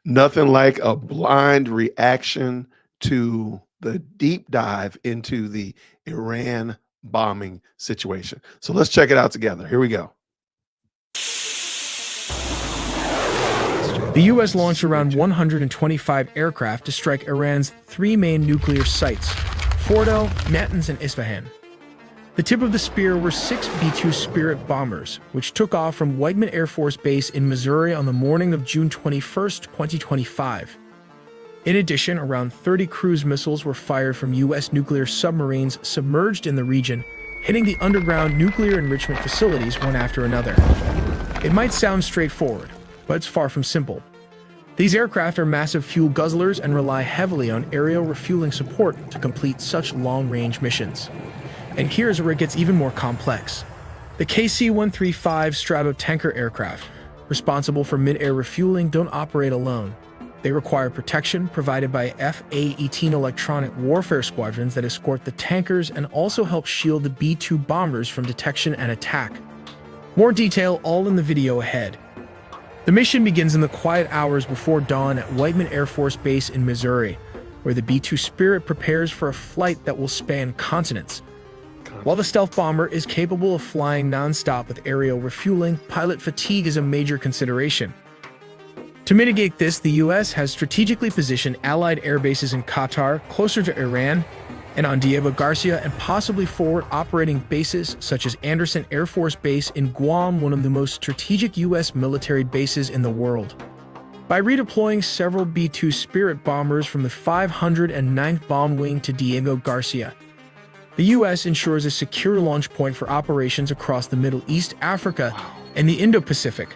Nothing like a blind reaction to the deep dive into the Iran bombing situation. So let's check it out together. Here we go. The U.S. launched around 125 aircraft to strike Iran's three main nuclear sites, Fordo, Natanz, and Isfahan. The tip of the spear were six B-2 Spirit bombers, which took off from Whiteman Air Force Base in Missouri on the morning of June 21, 2025. In addition, around 30 cruise missiles were fired from U.S. nuclear submarines submerged in the region, hitting the underground nuclear enrichment facilities one after another. It might sound straightforward, but it's far from simple. These aircraft are massive fuel guzzlers and rely heavily on aerial refueling support to complete such long-range missions. And here's where it gets even more complex. The KC-135 Stratotanker aircraft, responsible for mid-air refueling, don't operate alone. They require protection provided by F-A-18 electronic warfare squadrons that escort the tankers and also help shield the B-2 bombers from detection and attack. More detail all in the video ahead. The mission begins in the quiet hours before dawn at Whiteman Air Force Base in Missouri, where the B-2 Spirit prepares for a flight that will span continents. While the stealth bomber is capable of flying non-stop with aerial refueling, pilot fatigue is a major consideration. To mitigate this, the U.S. has strategically positioned Allied air bases in Qatar, closer to Iran, and on Diego Garcia, and possibly forward operating bases such as Anderson Air Force Base in Guam, one of the most strategic U.S. military bases in the world. By redeploying several B-2 Spirit bombers from the 509th Bomb Wing to Diego Garcia, the U.S. ensures a secure launch point for operations across the Middle East, Africa, and the Indo-Pacific.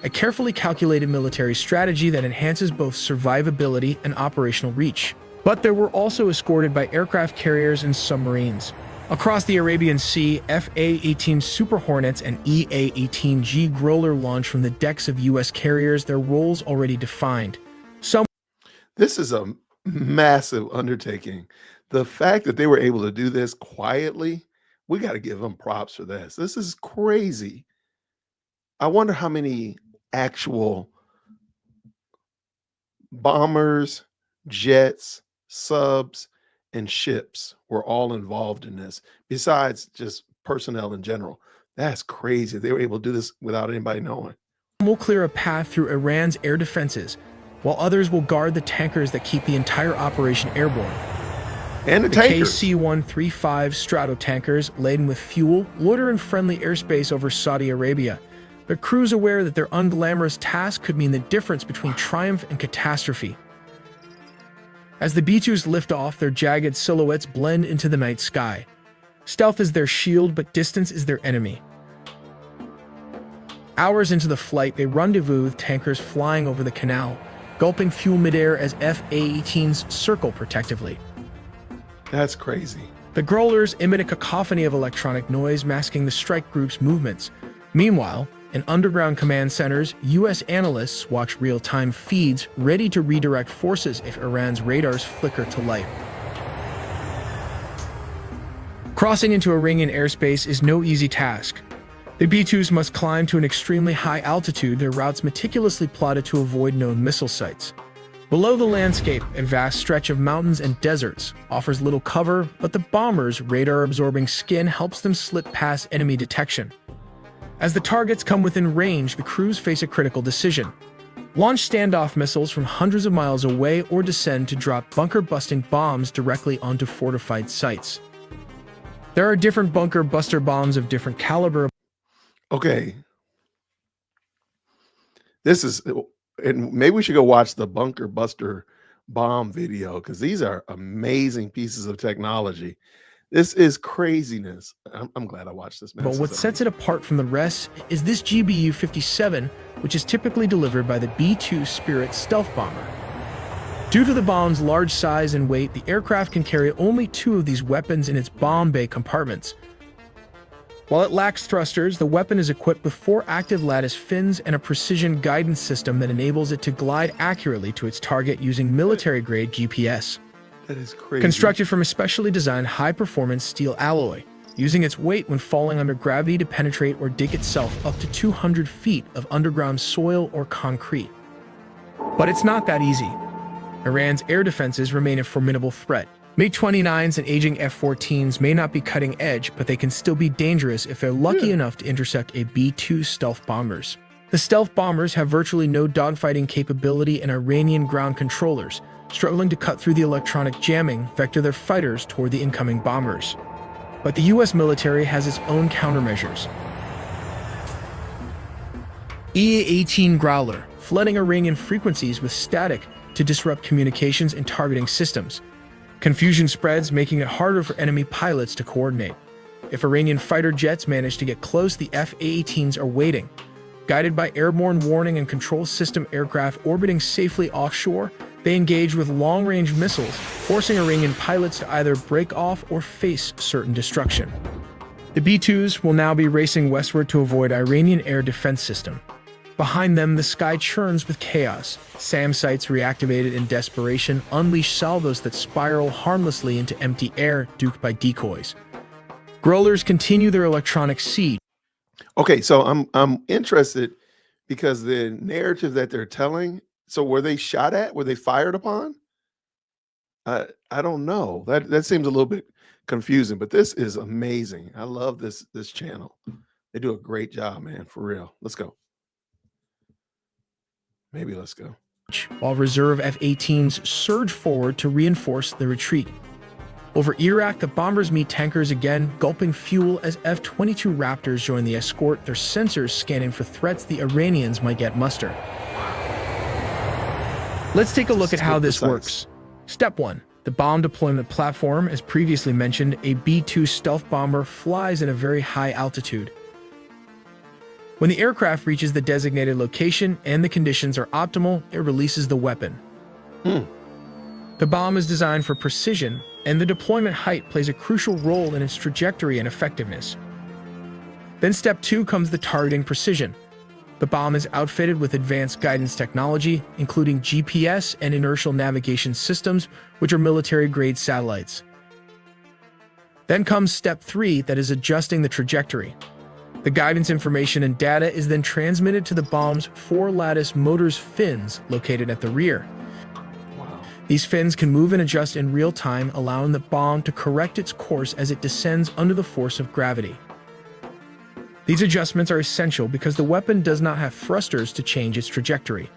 A carefully calculated military strategy that enhances both survivability and operational reach. But they were also escorted by aircraft carriers and submarines. Across the Arabian Sea, F-A-18 Super Hornets and E-A-18G Growler launch from the decks of U.S. carriers, their roles already defined. This is a massive undertaking. The fact that they were able to do this quietly, we got to give them props for this. This is crazy. I wonder how many actual bombers, jets, subs, and ships were all involved in this, besides just personnel in general. That's crazy. They were able to do this without anybody knowing. Will clear a path through Iran's air defenses, while others will guard the tankers that keep the entire operation airborne. And the tankers. KC-135 Stratotankers, laden with fuel, loiter in friendly airspace over Saudi Arabia, but crews aware that their unglamorous task could mean the difference between triumph and catastrophe. As the B-2s lift off, their jagged silhouettes blend into the night sky. Stealth is their shield, but distance is their enemy. Hours into the flight, they rendezvous with tankers flying over the canal, gulping fuel midair as F-A-18s circle protectively. That's crazy. The growlers emit a cacophony of electronic noise, masking the strike group's movements. Meanwhile, in underground command centers, U.S. analysts watch real-time feeds ready to redirect forces if Iran's radars flicker to light. Crossing into Iranian airspace is no easy task. The B-2s must climb to an extremely high altitude, their routes meticulously plotted to avoid known missile sites. Below the landscape, a vast stretch of mountains and deserts offers little cover, but the bombers' radar-absorbing skin helps them slip past enemy detection. As the targets come within range, the crews face a critical decision. Launch standoff missiles from hundreds of miles away or descend to drop bunker-busting bombs directly onto fortified sites. There are different bunker-buster bombs of different caliber. Okay. This is, and maybe we should go watch the bunker buster bomb video, because these are amazing pieces of technology. This is craziness. I'm glad I watched this. But what sets it apart from the rest is this GBU-57, which is typically delivered by the B-2 Spirit stealth bomber. Due to the bomb's large size and weight, the aircraft can carry only 2 of these weapons in its bomb bay compartments. While it lacks thrusters, the weapon is equipped with 4 active lattice fins and a precision guidance system that enables it to glide accurately to its target using military-grade GPS. That is crazy. Constructed from a specially designed high-performance steel alloy, using its weight when falling under gravity to penetrate or dig itself up to 200 feet of underground soil or concrete. But it's not that easy. Iran's air defenses remain a formidable threat. MiG-29s and aging F-14s may not be cutting edge, but they can still be dangerous if they're lucky enough to intercept a B-2 stealth bombers. The stealth bombers have virtually no dogfighting capability, and Iranian ground controllers, struggling to cut through the electronic jamming, vector their fighters toward the incoming bombers. But the US military has its own countermeasures. EA-18 Growler, flooding Iranian frequencies with static to disrupt communications and targeting systems. Confusion spreads, making it harder for enemy pilots to coordinate. If Iranian fighter jets manage to get close, the F-A-18s are waiting. Guided by airborne warning and control system aircraft orbiting safely offshore, they engage with long-range missiles, forcing Iranian pilots to either break off or face certain destruction. The B-2s will now be racing westward to avoid Iranian air defense system. Behind them, the sky churns with chaos. SAM sites reactivated in desperation unleash salvos that spiral harmlessly into empty air, duped by decoys. Growlers continue their electronic siege. Okay, so I'm interested because the narrative that they're telling. So were they shot at? Were they fired upon? I don't know. That seems a little bit confusing, but this is amazing. I love this channel. They do a great job, man, for real. Let's go. Maybe let's go. While reserve F-18s surge forward to reinforce the retreat. Over Iraq, the bombers meet tankers again, gulping fuel as F-22 Raptors join the escort, their sensors scanning for threats the Iranians might get muster. Let's take a look at how this works. Step 1. The bomb deployment platform. As previously mentioned, a B-2 stealth bomber flies at a very high altitude. When the aircraft reaches the designated location and the conditions are optimal, it releases the weapon. The bomb is designed for precision, and the deployment height plays a crucial role in its trajectory and effectiveness. Then step 2 comes the targeting precision. The bomb is outfitted with advanced guidance technology, including GPS and inertial navigation systems, which are military-grade satellites. Then comes step 3, that is adjusting the trajectory. The guidance information and data is then transmitted to the bomb's 4-lattice motors fins located at the rear. These fins can move and adjust in real time, allowing the bomb to correct its course as it descends under the force of gravity. These adjustments are essential because the weapon does not have thrusters to change its trajectory.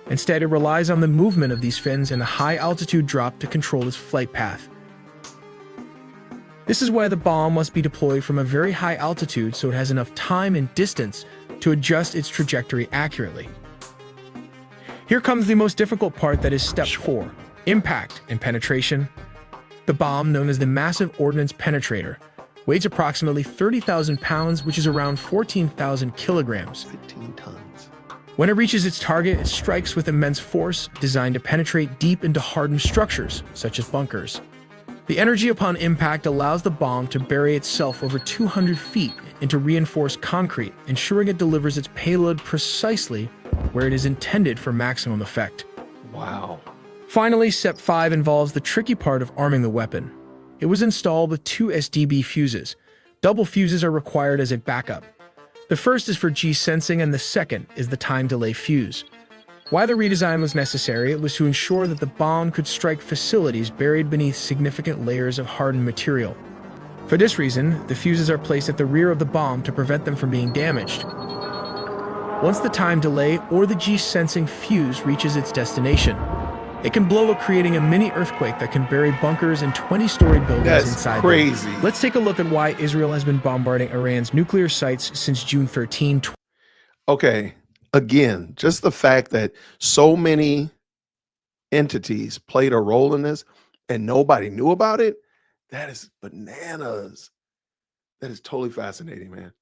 Instead, it relies on the movement of these fins and a high-altitude drop to control its flight path. This is why the bomb must be deployed from a very high altitude so it has enough time and distance to adjust its trajectory accurately. Here comes the most difficult part, that is step 4, impact and penetration. The bomb, known as the Massive Ordnance Penetrator, weighs approximately 30,000 pounds, which is around 14,000 kilograms. 15 tons. When it reaches its target, it strikes with immense force, designed to penetrate deep into hardened structures, such as bunkers. The energy upon impact allows the bomb to bury itself over 200 feet into reinforced concrete, ensuring it delivers its payload precisely where it is intended for maximum effect. Wow. Finally, step 5 involves the tricky part of arming the weapon. It was installed with 2 SDB fuses. Double fuses are required as a backup. The first is for G-sensing and the second is the time delay fuse. Why the redesign was necessary, it was to ensure that the bomb could strike facilities buried beneath significant layers of hardened material. For this reason, the fuses are placed at the rear of the bomb to prevent them from being damaged. Once the time delay or the G-sensing fuse reaches its destination, it can blow up, creating a mini earthquake that can bury bunkers and 20-story buildings inside. That's crazy. Let's take a look at why Israel has been bombarding Iran's nuclear sites since June 13. Okay. Again, just the fact that so many entities played a role in this and nobody knew about it, that is bananas. That is totally fascinating, man.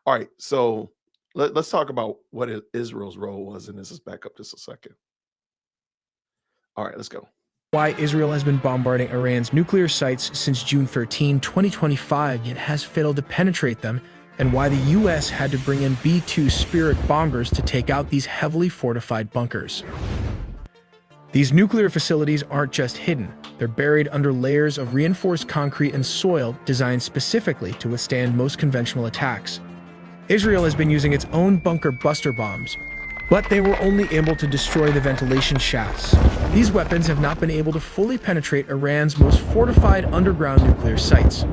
All right, so let's talk about what Israel's role was in this. Let's back up just a second. All right, let's go. Why Israel has been bombarding Iran's nuclear sites since June 13, 2025, yet has failed to penetrate them, and why the U.S. had to bring in B-2 Spirit bombers to take out these heavily fortified bunkers. These nuclear facilities aren't just hidden, they're buried under layers of reinforced concrete and soil designed specifically to withstand most conventional attacks. Israel has been using its own bunker buster bombs, but they were only able to destroy the ventilation shafts. These weapons have not been able to fully penetrate Iran's most fortified underground nuclear sites.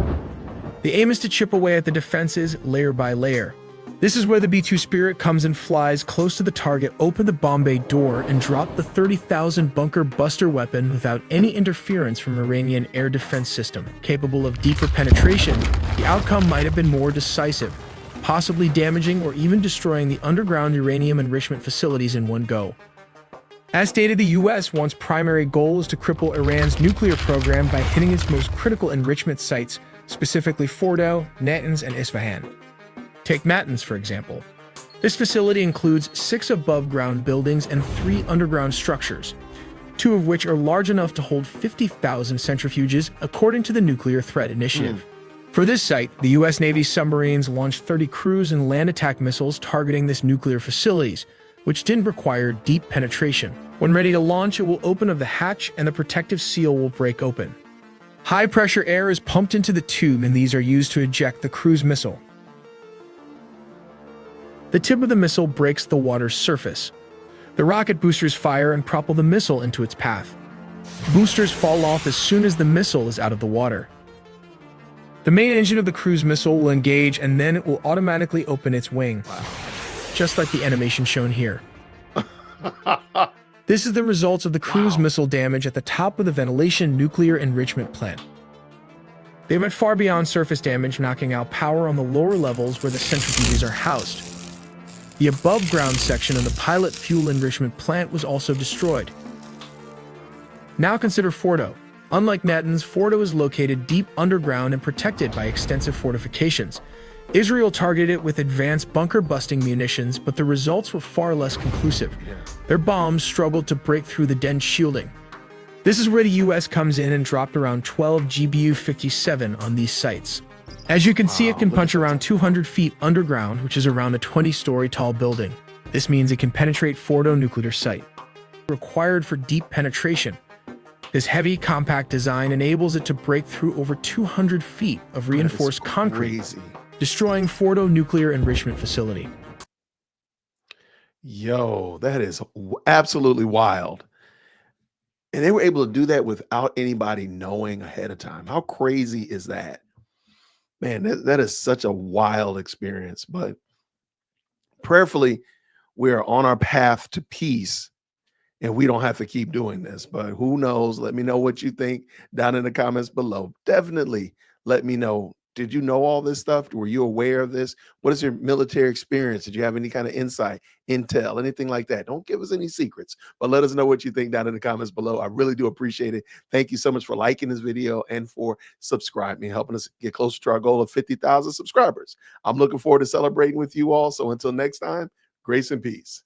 The aim is to chip away at the defenses layer by layer. This is where the B-2 Spirit comes and flies close to the target, open the bomb bay door, and drop the 30,000 bunker buster weapon without any interference from Iranian air defense system. Capable of deeper penetration, the outcome might have been more decisive, possibly damaging or even destroying the underground uranium enrichment facilities in one go. As stated, the U.S. wants primary goal is to cripple Iran's nuclear program by hitting its most critical enrichment sites, specifically Fordo, Natanz, and Isfahan. Take Natanz, for example. This facility includes 6 above-ground buildings and 3 underground structures, 2 of which are large enough to hold 50,000 centrifuges, according to the Nuclear Threat Initiative. For this site, the U.S. Navy submarines launched 30 cruise and land attack missiles targeting this nuclear facilities, which didn't require deep penetration. When ready to launch, it will open of the hatch and the protective seal will break open. High-pressure air is pumped into the tube, and these are used to eject the cruise missile. The tip of the missile breaks the water's surface. The rocket boosters fire and propel the missile into its path. Boosters fall off as soon as the missile is out of the water. The main engine of the cruise missile will engage, and then it will automatically open its wing, just like the animation shown here. This is the results of the cruise missile damage at the top of the ventilation nuclear enrichment plant. They went far beyond surface damage, knocking out power on the lower levels where the centrifuges are housed. The above-ground section of the pilot fuel enrichment plant was also destroyed. Now consider Fordo. Unlike Natanz, Fordo is located deep underground and protected by extensive fortifications. Israel targeted it with advanced bunker-busting munitions, but the results were far less conclusive. Their bombs struggled to break through the dense shielding. This is where the U.S. comes in and dropped around 12 GBU-57 on these sites. As you can see, it can punch around 200 feet underground, which is around a 20-story tall building. This means it can penetrate Fordo nuclear site. Required for deep penetration. This heavy, compact design enables it to break through over 200 feet of reinforced concrete, destroying Fordo nuclear enrichment facility. Yo, that is absolutely wild. And they were able to do that without anybody knowing ahead of time. How crazy is that? Man, that is such a wild experience. But prayerfully, we are on our path to peace and we don't have to keep doing this. But who knows? Let me know what you think down in the comments below. Definitely let me know. Did you know all this stuff? Were you aware of this? What is your military experience? Did you have any kind of insight, intel, anything like that? Don't give us any secrets, but let us know what you think down in the comments below. I really do appreciate it. Thank you so much for liking this video and for subscribing, helping us get closer to our goal of 50,000 subscribers. I'm looking forward to celebrating with you all. So until next time, grace and peace.